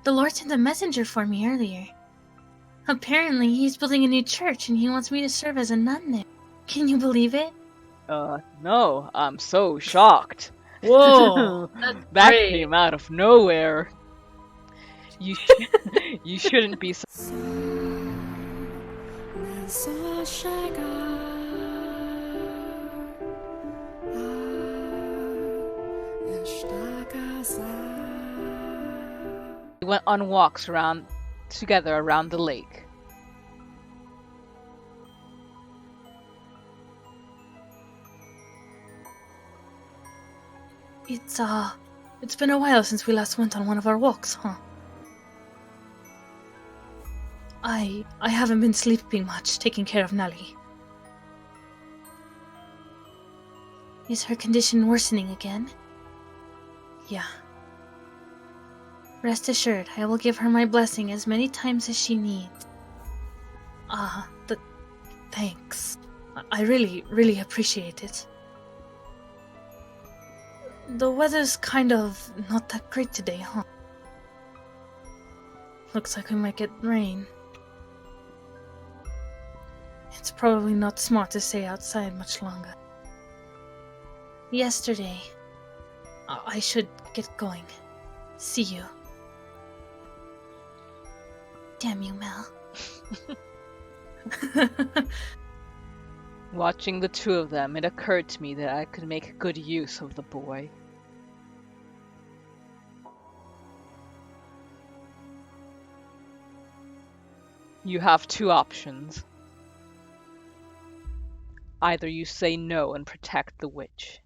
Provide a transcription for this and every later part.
The Lord sent a messenger for me earlier. Apparently, he's building a new church and he wants me to serve as a nun there. Can you believe it? No, I'm so shocked. Whoa, that's That great. came out of nowhere. You shouldn't be so. We went on walks together around the lake. It's been a while since we last went on one of our walks, huh? I haven't been sleeping much, taking care of Nellie. Is her condition worsening again? Yeah. Rest assured, I will give her my blessing as many times as she needs. Thanks. I really, really appreciate it. The weather's kind of not that great today, huh? Looks like we might get rain. It's probably not smart to stay outside much longer. Yesterday. I should get going. See you. Damn you, Mel. Watching the two of them, it occurred to me that I could make good use of the boy. You have two options. Either you say no and protect the witch,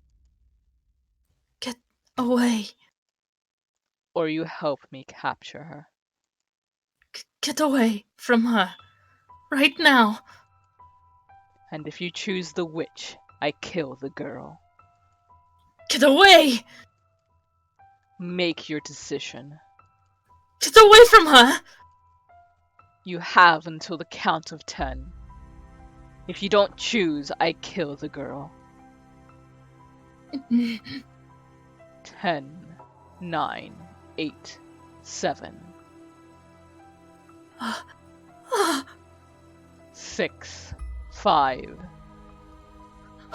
Get away. or you help me capture her. Get away from her. Right now. And if you choose the witch, I kill the girl. Get away! Make your decision. Get away from her! You have until the count of 10. If you don't choose, I kill the girl. 10, 9, 8, 7. 6, 5.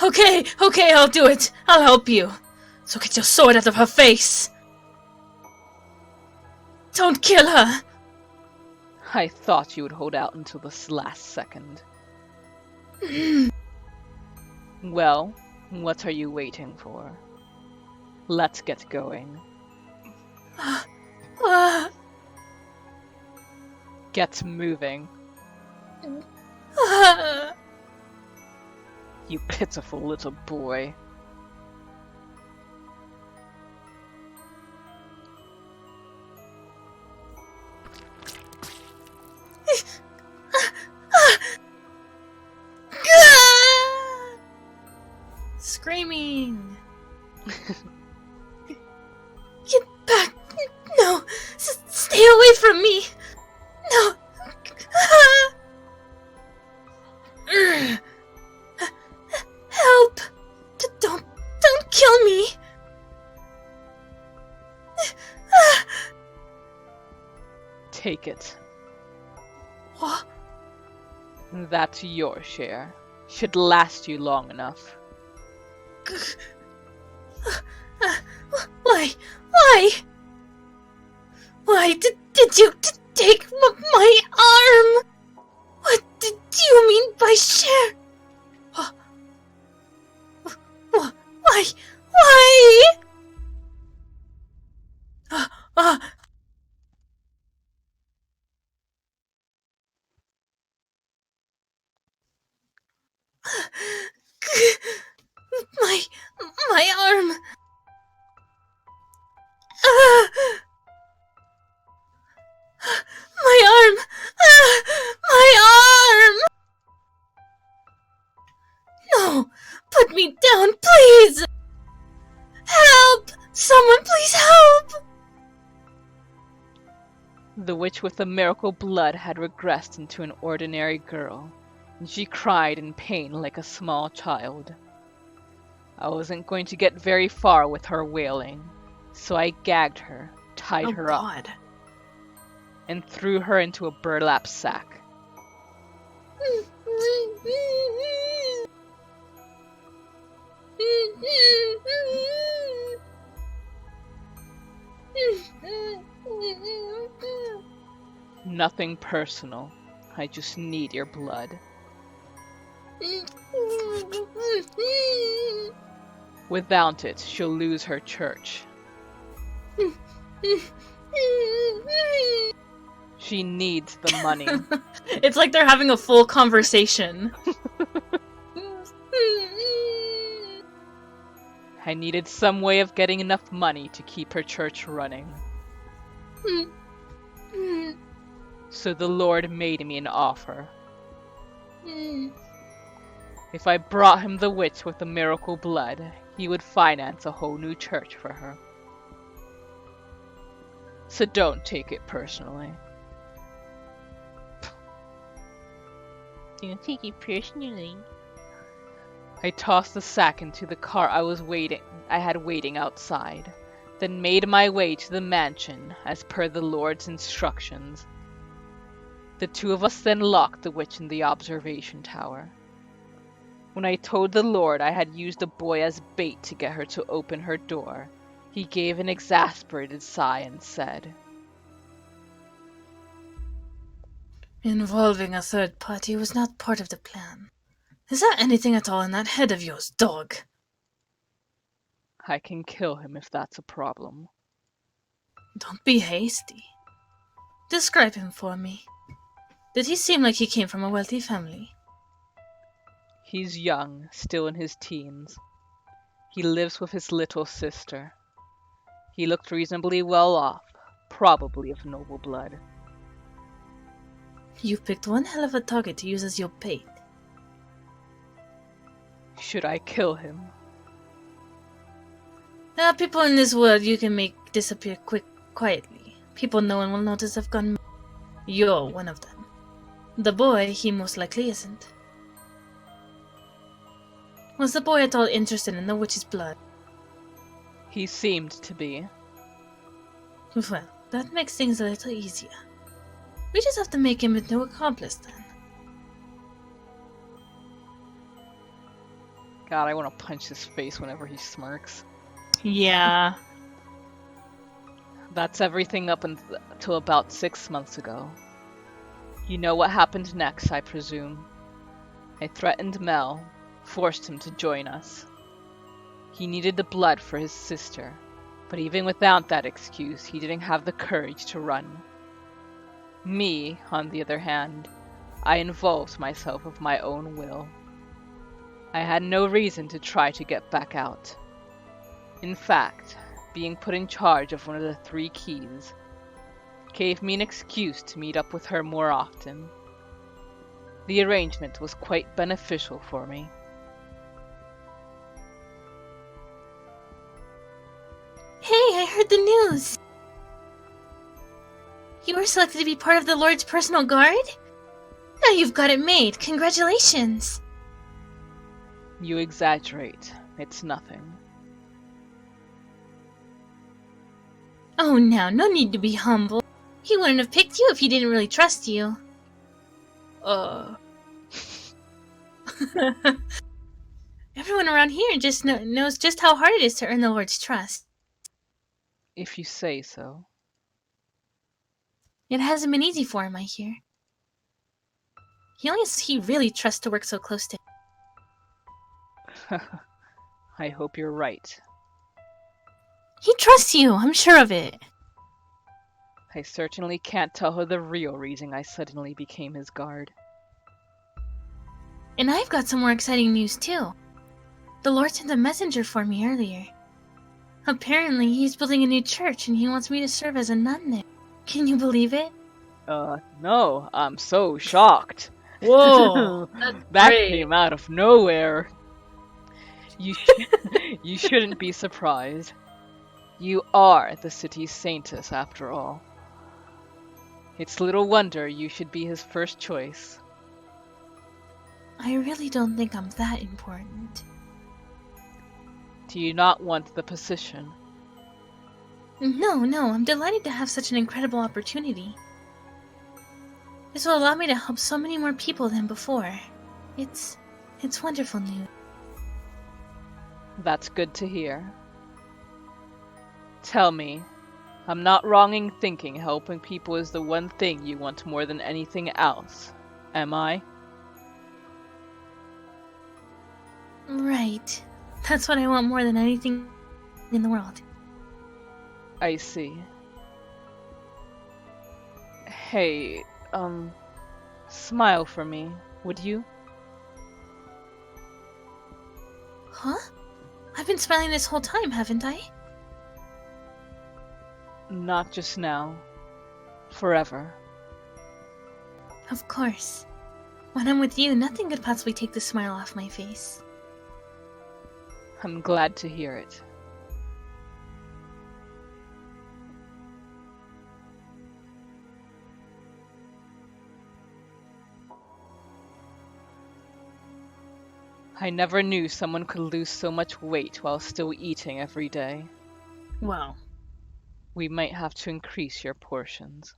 Okay, I'll do it. I'll help you. So get your sword out of her face. Don't kill her. I thought you would hold out until this last second. Well, what are you waiting for? Let's get going. Get moving. You pitiful little boy. Screaming. Get back. No. Stay away from me. No. Help. Don't kill me. Take it. What? That's your share. Should last you long enough. Why? Why did you take my arm? What did you mean by share? Why? My arm. My arm. My arm. No, put me down, please. Help! Someone please help! The witch with the miracle blood had regressed into an ordinary girl, and she cried in pain like a small child. I wasn't going to get very far with her wailing, so I gagged her, tied her up. and threw her into a burlap sack. Nothing personal. I just need your blood. Without it, she'll lose her church. She needs the money. It's like they're having a full conversation. I needed some way of getting enough money to keep her church running. So the Lord made me an offer. If I brought him the witch with the miracle blood, he would finance a whole new church for her. So don't take it personally. Don't take it personally. I tossed the sack into the car I had waiting outside, then made my way to the mansion as per the Lord's instructions. The two of us then locked the witch in the observation tower. When I told the Lord I had used a boy as bait to get her to open her door, he gave an exasperated sigh and said, Involving a third party was not part of the plan. Is there anything at all in that head of yours, dog? I can kill him if that's a problem. Don't be hasty. Describe him for me. Did he seem like he came from a wealthy family? He's young, still in his teens. He lives with his little sister. He looked reasonably well off, probably of noble blood. You picked one hell of a target to use as your bait. Should I kill him? There are people in this world you can make disappear quietly. People no one will notice have gone mad. You're one of them. The boy, he most likely isn't. Was the boy at all interested in the witch's blood? He seemed to be. Well, that makes things a little easier. We just have to make him into an accomplice then. God, I want to punch his face whenever he smirks. Yeah. That's everything up until about 6 months ago. You know what happened next, I presume. I threatened Mel, forced him to join us. He needed the blood for his sister, but even without that excuse, he didn't have the courage to run. Me, on the other hand, I involved myself of my own will. I had no reason to try to get back out. In fact, being put in charge of one of the 3 keys gave me an excuse to meet up with her more often. The arrangement was quite beneficial for me. Hey, I heard the news! You were selected to be part of the Lord's personal guard? Now you've got it made. Congratulations! You exaggerate. It's nothing. Oh, now, no need to be humble. He wouldn't have picked you if he didn't really trust you. Everyone around here just knows just how hard it is to earn the Lord's trust. If you say so. It hasn't been easy for him, I hear. He really trusts to work so close to him. I hope you're right. He trusts you, I'm sure of it. I certainly can't tell her the real reason I suddenly became his guard. And I've got some more exciting news too. The Lord sent a messenger for me earlier. Apparently, he's building a new church and he wants me to serve as a nun there. Can you believe it? No, I'm so shocked. Whoa! That great. came out of nowhere. You shouldn't be surprised. You are the city's saintess, after all. It's little wonder you should be his first choice. I really don't think I'm that important. Do you not want the position? No, I'm delighted to have such an incredible opportunity. This will allow me to help so many more people than before. It's wonderful news. That's good to hear. Tell me, I'm not wrong in thinking helping people is the one thing you want more than anything else, am I? Right. That's what I want more than anything in the world. I see. Hey, smile for me, would you? Huh? I've been smiling this whole time, haven't I? Not just now. Forever. Of course. When I'm with you, nothing could possibly take the smile off my face. I'm glad to hear it. I never knew someone could lose so much weight while still eating every day. Wow. We might have to increase your portions.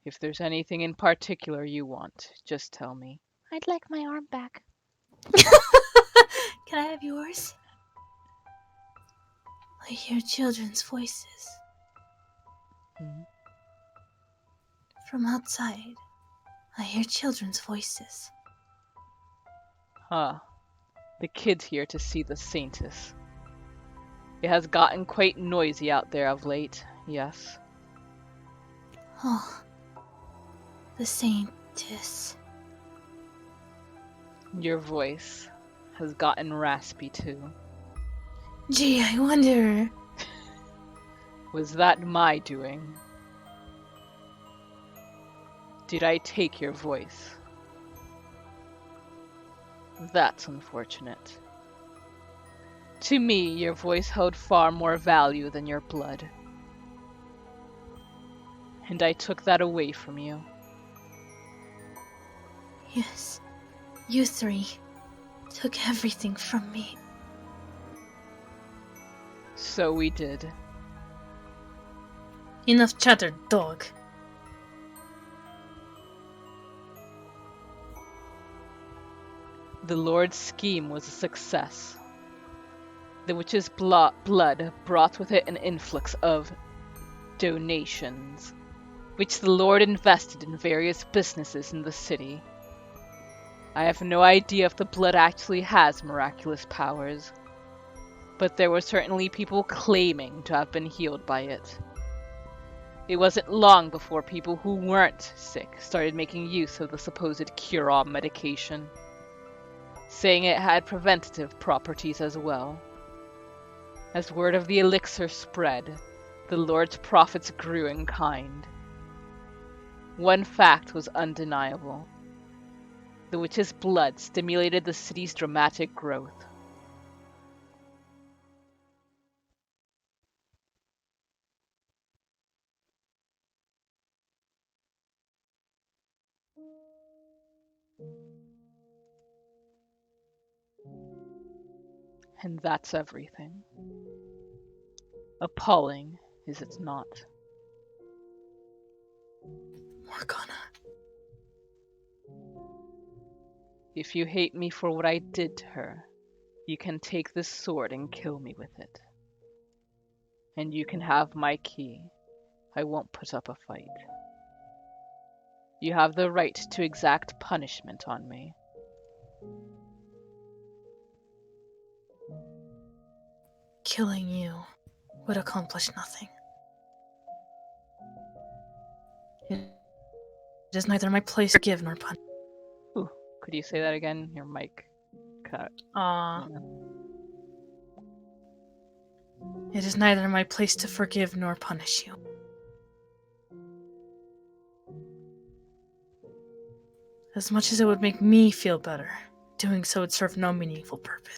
If there's anything in particular you want, just tell me. I'd like my arm back. Can I have yours? I hear children's voices. Hmm? From outside, I hear children's voices. Ah, the kid's here to see the Saintess. It has gotten quite noisy out there of late, yes. Oh, the Saintess. Your voice has gotten raspy too. Gee, I wonder... Was that my doing? Did I take your voice? That's unfortunate. To me, your voice held far more value than your blood. And I took that away from you. Yes, you three took everything from me. So we did. Enough chatter, dog. The Lord's scheme was a success. The witch's blood brought with it an influx of donations, which the Lord invested in various businesses in the city. I have no idea if the blood actually has miraculous powers, but there were certainly people claiming to have been healed by it. It wasn't long before people who weren't sick started making use of the supposed cure-all medication, saying it had preventative properties as well. As word of the elixir spread, the Lord's profits grew in kind. One fact was undeniable. The witch's blood stimulated the city's dramatic growth. And that's everything. Appalling, is it not? Morgana. If you hate me for what I did to her, you can take this sword and kill me with it. And you can have my key. I won't put up a fight. You have the right to exact punishment on me. Killing you would accomplish nothing. It is neither my place to give nor punish. Ooh, could you say that again? Your mic cut. It is neither my place to forgive nor punish you. As much as it would make me feel better, doing so would serve no meaningful purpose.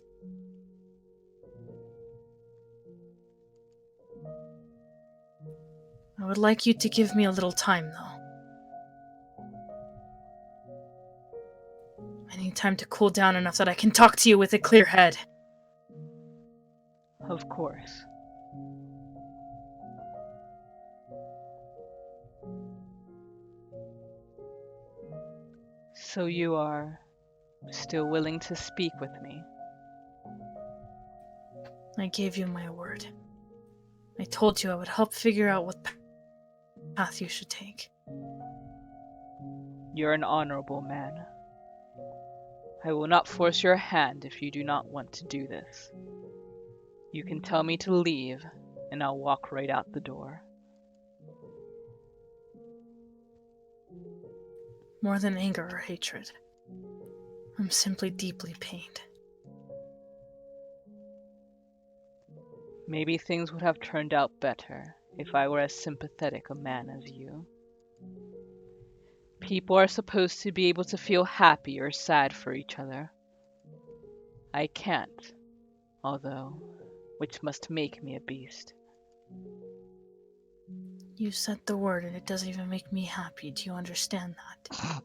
I would like you to give me a little time, though. I need time to cool down enough that I can talk to you with a clear head. Of course. So you are still willing to speak with me? I gave you my word. I told you I would help figure out what path you should take. You're an honorable man. I will not force your hand if you do not want to do this. You can tell me to leave, and I'll walk right out the door. More than anger or hatred, I'm simply deeply pained. Maybe things would have turned out better if I were as sympathetic a man as you. People are supposed to be able to feel happy or sad for each other. I can't, although, which must make me a beast. You said the word and it doesn't even make me happy. Do you understand that?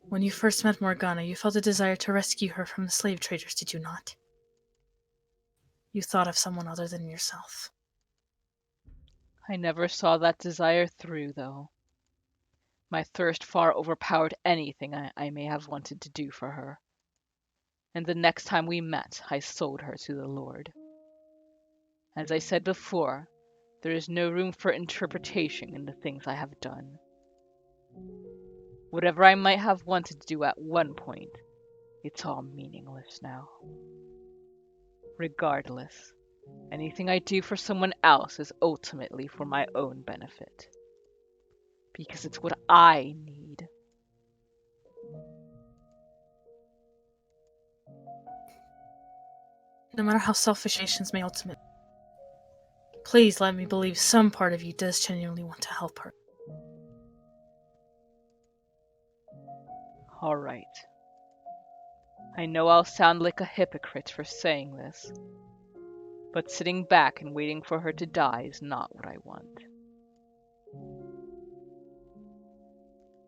When you first met Morgana, you felt a desire to rescue her from the slave traders, did you not? You thought of someone other than yourself. I never saw that desire through, though. My thirst far overpowered anything I may have wanted to do for her. And the next time we met, I sold her to the Lord. As I said before, there is no room for interpretation in the things I have done. Whatever I might have wanted to do at one point, it's all meaningless now. Regardless, anything I do for someone else is ultimately for my own benefit. Because it's what I need. No matter how selfish actions may ultimately, please let me believe some part of you does genuinely want to help her. All right. I know I'll sound like a hypocrite for saying this, but sitting back and waiting for her to die is not what I want.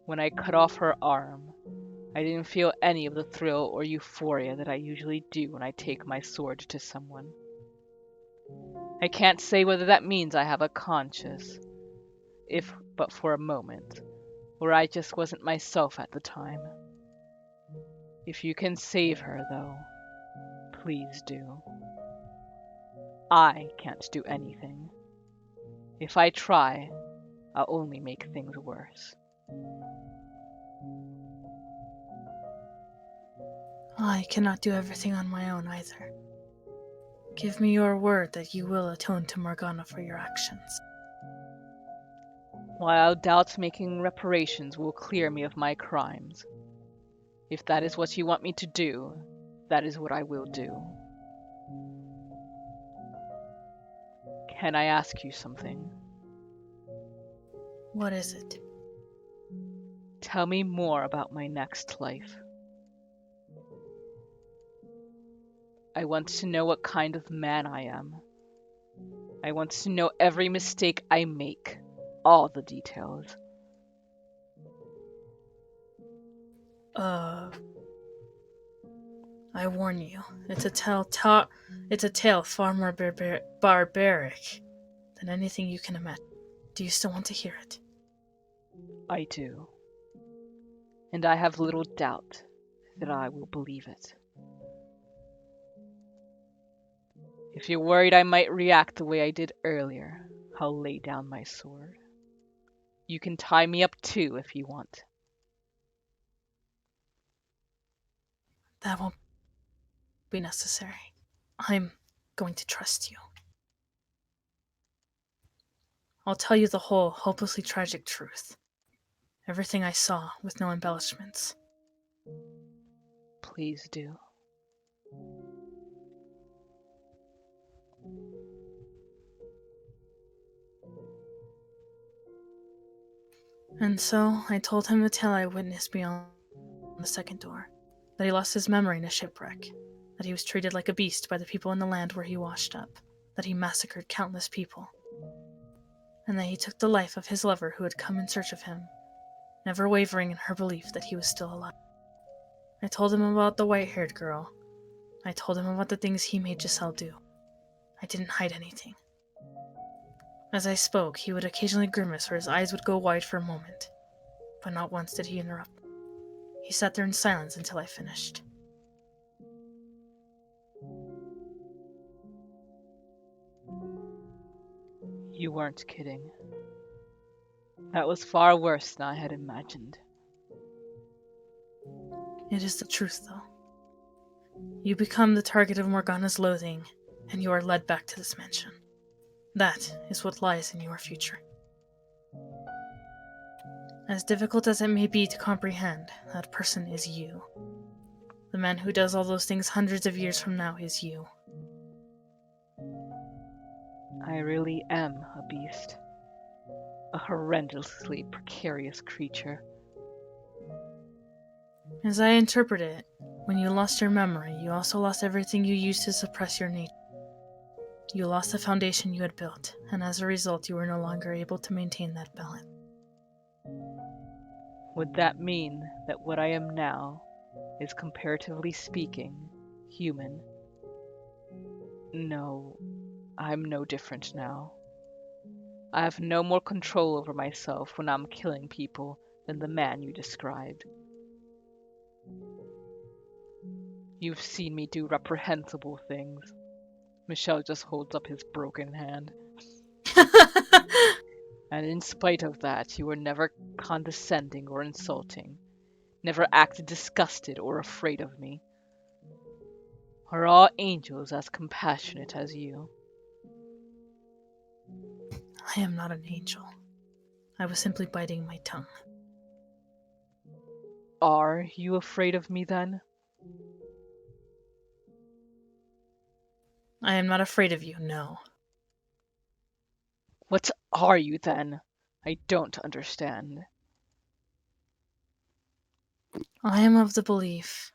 When I cut off her arm, I didn't feel any of the thrill or euphoria that I usually do when I take my sword to someone. I can't say whether that means I have a conscience, if but for a moment, or I just wasn't myself at the time. If you can save her, though, please do. I can't do anything. If I try, I'll only make things worse. I cannot do everything on my own either. Give me your word that you will atone to Morgana for your actions. While I doubt making reparations will clear me of my crimes, if that is what you want me to do, that is what I will do. Can I ask you something? What is it? Tell me more about my next life. I want to know what kind of man I am. I want to know every mistake I make, all the details. I warn you, it's a tale far more barbaric than anything you can imagine. Do you still want to hear it? I do. And I have little doubt that I will believe it. If you're worried I might react the way I did earlier, I'll lay down my sword. You can tie me up too if you want. That won't be necessary. I'm going to trust you. I'll tell you the whole hopelessly tragic truth. Everything I saw, with no embellishments. Please do. And so, I told him the tale I witnessed beyond the second door. That he lost his memory in a shipwreck. That he was treated like a beast by the people in the land where he washed up. That he massacred countless people. And that he took the life of his lover who had come in search of him, never wavering in her belief that he was still alive. I told him about the white-haired girl. I told him about the things he made Giselle do. I didn't hide anything. As I spoke, he would occasionally grimace or his eyes would go wide for a moment. but not once did he interrupt. He sat there in silence until I finished. You weren't kidding. That was far worse than I had imagined. It is the truth, though. You become the target of Morgana's loathing, and you are led back to this mansion. That is what lies in your future. As difficult as it may be to comprehend, that person is you. The man who does all those things hundreds of years from now is you. I really am a beast. A horrendously precarious creature. As I interpret it, when you lost your memory, you also lost everything you used to suppress your nature. You lost the foundation you had built, and as a result, you were no longer able to maintain that balance. Would that mean that what I am now is, comparatively speaking, human? No, I'm no different now. I have no more control over myself when I'm killing people than the man you described. You've seen me do reprehensible things. Michel just holds up his broken hand. And in spite of that, you were never condescending or insulting, never acted disgusted or afraid of me. Are all angels as compassionate as you? I am not an angel. I was simply biting my tongue. Are you afraid of me then? I am not afraid of you, no. What are you then? I don't understand. I am of the belief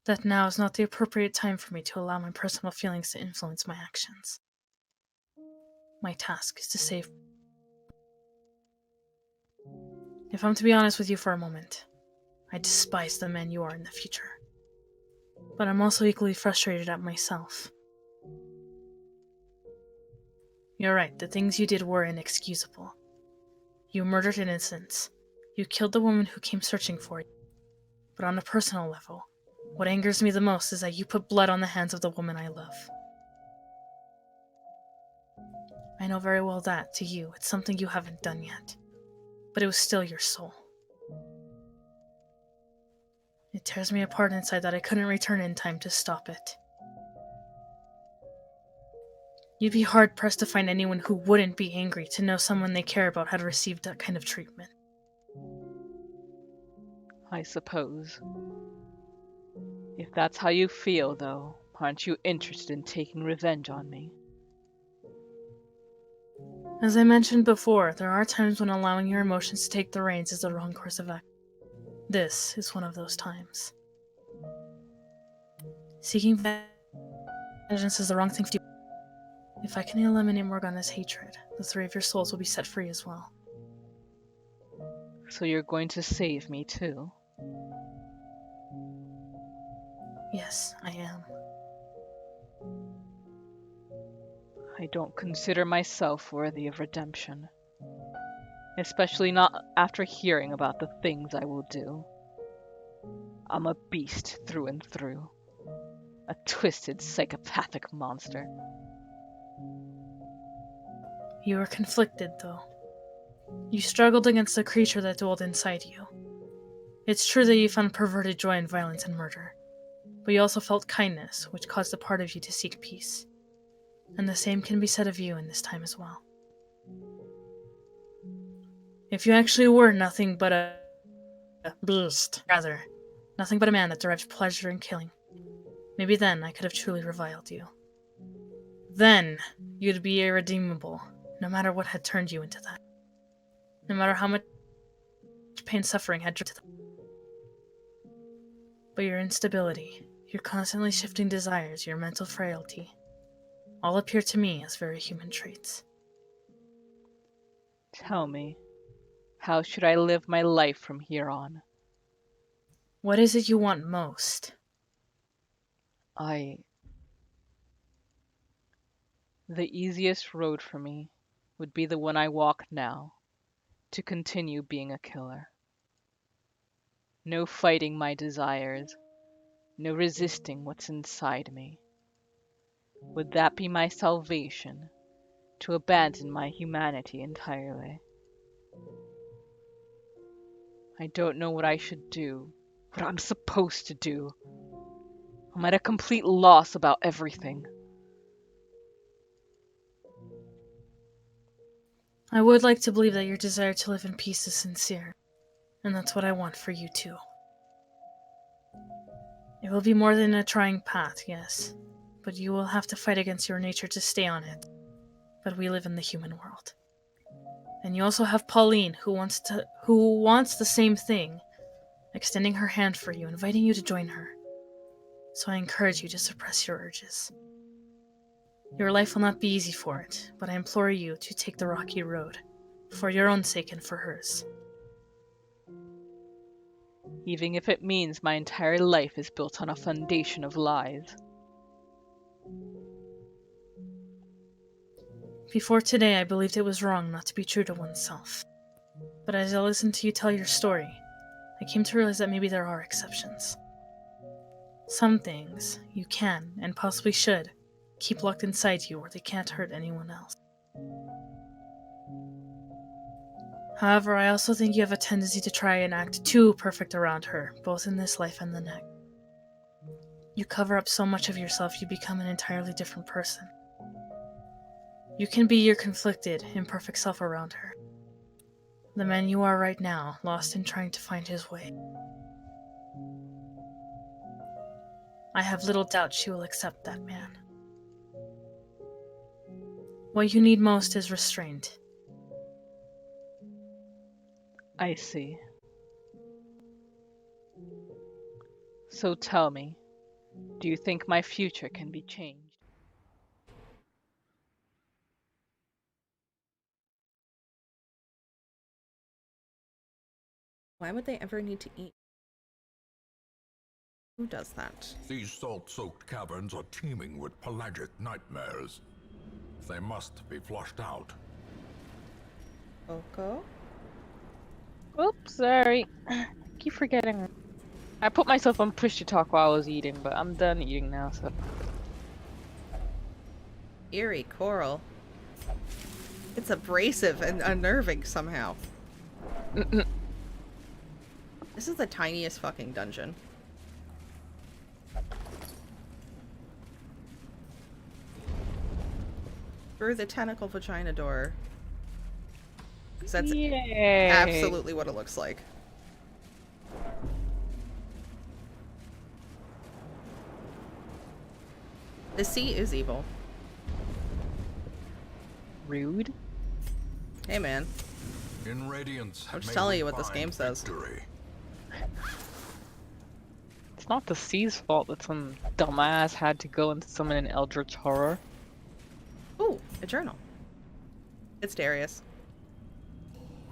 that now is not the appropriate time for me to allow my personal feelings to influence my actions. My task is to save. If I'm to be honest with you for a moment, I despise the man you are in the future. But I'm also equally frustrated at myself. You're right, the things you did were inexcusable. You murdered innocents. You killed the woman who came searching for you. But on a personal level, what angers me the most is that you put blood on the hands of the woman I love. I know very well that, to you, it's something you haven't done yet. But it was still your soul. It tears me apart inside that I couldn't return in time to stop it. You'd be hard-pressed to find anyone who wouldn't be angry to know someone they care about had received that kind of treatment. I suppose. If that's how you feel, though, aren't you interested in taking revenge on me? As I mentioned before, there are times when allowing your emotions to take the reins is the wrong course of action. This is one of those times. Seeking vengeance is the wrong thing to do. If I can eliminate Morgana's hatred, the three of your souls will be set free as well. So you're going to save me, too? Yes, I am. I don't consider myself worthy of redemption. Especially not after hearing about the things I will do. I'm a beast through and through. A twisted, psychopathic monster. You were conflicted, though. You struggled against the creature that dwelled inside you. It's true that you found perverted joy in violence and murder, but you also felt kindness, which caused a part of you to seek peace. And the same can be said of you in this time as well. If you actually were nothing but a beast, rather, nothing but a man that derived pleasure in killing, maybe then I could have truly reviled you. Then you'd be irredeemable, no matter what had turned you into that. No matter how much pain and suffering had driven to that. But your instability, your constantly shifting desires, your mental frailty, all appear to me as very human traits. Tell me, how should I live my life from here on? What is it you want most? The easiest road for me would be the one I walk now, to continue being a killer. No fighting my desires. No resisting what's inside me. Would that be my salvation? To abandon my humanity entirely? I don't know what I should do. What I'm supposed to do. I'm at a complete loss about everything. I would like to believe that your desire to live in peace is sincere, and that's what I want for you too. It will be more than a trying path, yes, but you will have to fight against your nature to stay on it. But we live in the human world. And you also have Pauline, who wants the same thing, extending her hand for you, inviting you to join her. So I encourage you to suppress your urges. Your life will not be easy for it, but I implore you to take the rocky road, for your own sake and for hers. Even if it means my entire life is built on a foundation of lies. Before today, I believed it was wrong not to be true to oneself. But as I listened to you tell your story, I came to realize that maybe there are exceptions. Some things you can, and possibly should, keep locked inside you where they can't hurt anyone else. However, I also think you have a tendency to try and act too perfect around her, both in this life and the next. You cover up so much of yourself you become an entirely different person. You can be your conflicted, imperfect self around her. The man you are right now, lost in trying to find his way. I have little doubt she will accept that man. What you need most is restraint. I see. So tell me, do you think my future can be changed? Why would they ever need to eat? Who does that? These salt-soaked caverns are teeming with pelagic nightmares. They must be flushed out. Coco? Oops, sorry. Keep forgetting. I put myself on push to talk while I was eating, but I'm done eating now, so. Eerie coral. It's abrasive and unnerving somehow. This is the tiniest fucking dungeon. Through the tentacle vagina door. 'Cause that's Yay. absolutely what it looks like. The sea is evil. Rude. Hey man, In Radiance, I'm just may telling we you what this find game says. victory. It's not the sea's fault that some dumbass had to go and summon an eldritch horror. Ooh, a journal. It's Darius.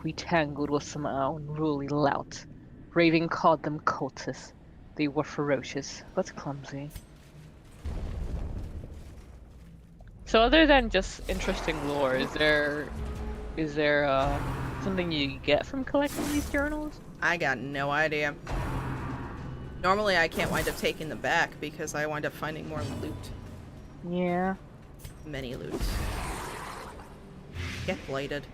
We tangled with some unruly lout. Raven called them cultists. They were ferocious, but clumsy. So other than just interesting lore, is there something you get from collecting these journals? I got no idea. Normally I can't wind up taking them back because I wind up finding more loot. Yeah. Many loot. Get blighted.